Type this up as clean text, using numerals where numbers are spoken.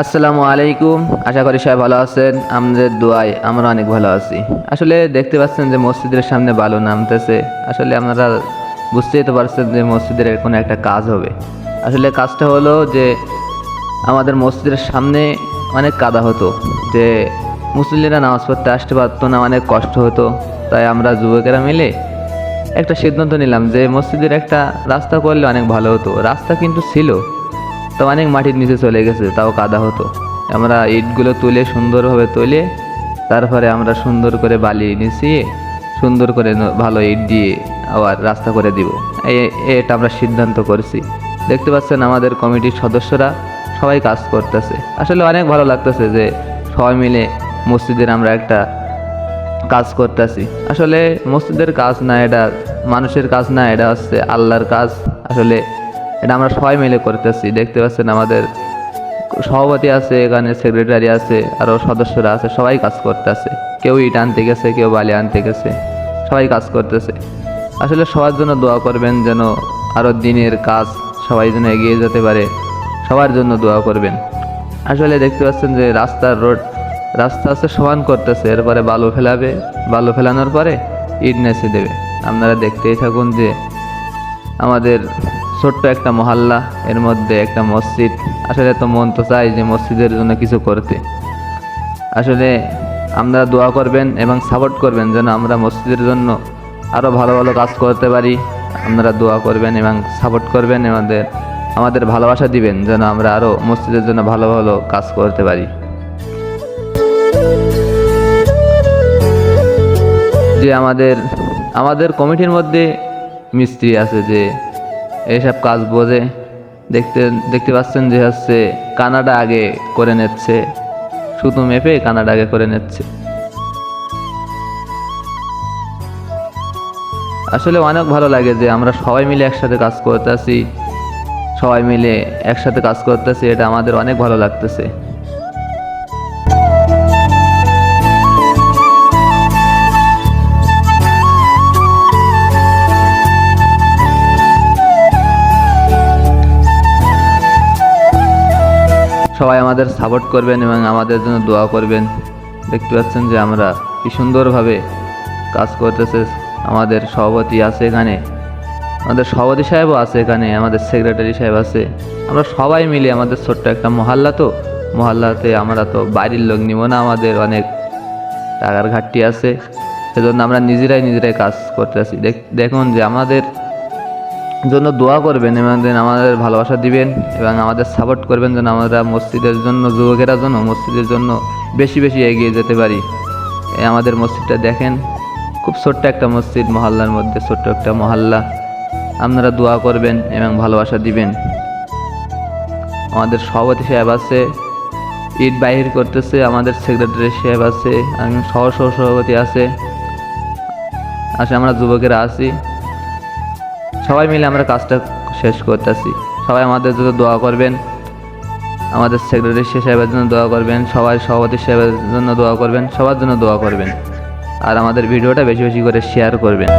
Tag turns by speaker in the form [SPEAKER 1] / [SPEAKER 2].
[SPEAKER 1] আসসালামু আলাইকুম। আশা করি সবাই ভালো আছেন। আমাদের দোয়ায় আমরা অনেক ভালো আছি। আসলে দেখতে পাচ্ছেন যে মসজিদের সামনে বালু নামতেছে। আসলে আপনারা বুঝতেই তো পারছেন যে মসজিদের কোনো একটা কাজ হবে। আসলে কাজটা হলো যে আমাদের মসজিদের সামনে অনেক কাদা হতো, যে মুসল্লিরা নামাজ পড়তে আসতে পারতো না, অনেক কষ্ট হতো। তাই আমরা যুবকেরা মিলে একটা সিদ্ধান্ত নিলাম যে মসজিদের একটা রাস্তা করলে অনেক ভালো হতো। রাস্তা কিন্তু ছিল, তো অনেক মাটির নিচে চলে গেছে, তাও কাদা হতো। আমরা ইটগুলো তুলে সুন্দরভাবে তুলে তারপরে আমরা সুন্দর করে বালি মিশিয়ে সুন্দর করে ভালো ইট দিয়ে আবার রাস্তা করে দিব। এটা আমরা সিদ্ধান্ত করেছি। দেখতে পাচ্ছেন আমাদের কমিটির সদস্যরা সবাই কাজ করতেছে। আসলে অনেক ভালো লাগতেছে যে সবাই মিলে মসজিদের আমরা একটা কাজ করতেছি। আসলে মসজিদের কাজ না, এটা মানুষের কাজ না, এটা হচ্ছে আল্লাহর কাজ। আসলে এটা আমরা সবাই মিলে করতেছি। দেখতে পাচ্ছেন আমাদের সভাপতি আছে, এখানে সেক্রেটারি আছে, আরও সদস্যরা আছে, সবাই কাজ করতেছে। কেউ ইট আনতে গেছে, কেউ বালি আনতে গেছে, সবাই কাজ করতেছে। আসলে সবার জন্য দোয়া করবেন, যেন আরও দিনের কাজ সবাই যেন এগিয়ে যেতে পারে, সবার জন্য দোয়া করবেন। আসলে দেখতে পাচ্ছেন যে রাস্তা আছে সমান করতেছে, এরপরে বালু ফেলাবে, বালু ফেলানোর পরে ইট নেচে দেবে। আপনারা দেখতেই থাকুন যে আমাদের ছোট্ট একটা মহল্লা, এর মধ্যে একটা মসজিদ। আসলে তো মন তো চাই যে মসজিদের জন্য কিছু করতে। আসলে আপনারা দোয়া করবেন এবং সাপোর্ট করবেন যেন আমরা মসজিদের জন্য আরও ভালো ভালো কাজ করতে পারি। আপনারা দোয়া করবেন এবং সাপোর্ট করবেন, আমাদের ভালোবাসা দিবেন যেন আমরা আরও মসজিদের জন্য ভালো ভালো কাজ করতে পারি। যে আমাদের কমিটির মধ্যে মিস্ত্রি আছে যে এইসব কাজ বোঝে। দেখতে পাচ্ছেন যে হচ্ছে কানাডা আগে করে নিচ্ছে, সুতো মেপে কানাডা আগে করে নিচ্ছে। আসলে অনেক ভালো লাগে যে আমরা সবাই মিলে একসাথে কাজ করতেছি, এটা আমাদের অনেক ভালো লাগতেছে। সবাই আমাদের সাপোর্ট করবেন এবং আমাদের জন্য দোয়া করবেন। দেখতে পাচ্ছেন যে আমরা কি সুন্দরভাবে কাজ করতেছে। আমাদের সভাপতি আছে এখানে, আমাদের সভাপতি সাহেবও আছে এখানে, আমাদের সেক্রেটারি সাহেব আছে। আমরা সবাই মিলে, আমাদের ছোট্ট একটা মহল্লাতে আমরা তো বাইরের লোক নিব না, আমাদের অনেক টাকার ঘাটতি আছে, সেজন্য আমরা নিজেরাই কাজ করতেছি। দেখুন যে আমাদের জন্য দোয়া করবেন এবং আমাদের ভালোবাসা দিবেন এবং আমাদের সাপোর্ট করবেন যেন আমরা মসজিদের জন্য, যুবকেরা যেন মসজিদের জন্য বেশি বেশি এগিয়ে যেতে পারি। আমাদের মসজিদটা দেখেন, খুব ছোট্ট একটা মসজিদ, মহল্লার মধ্যে ছোট্ট একটা মহল্লা। আপনারা দোয়া করবেন এবং ভালোবাসা দিবেন। আমাদের সভাপতি সাহেব আছে, ইট বাহির করতেছে, আমাদের সেক্রেটারি সাহেব আছে, সভাপতি আছে, আমরা যুবকেরা আছি, সবাই মিলে আমরা কাজটা শেষ করতেছি। সবাই আমাদের জন্য দোয়া করবেন, আমাদের সেক্রেটারি সাহেবের জন্য দোয়া করবেন, সবাই সভাপতি সাহেবের জন্য দোয়া করবেন, সবার জন্য দোয়া করবেন। আর আমাদের ভিডিওটা বেশি বেশি করে শেয়ার করবেন।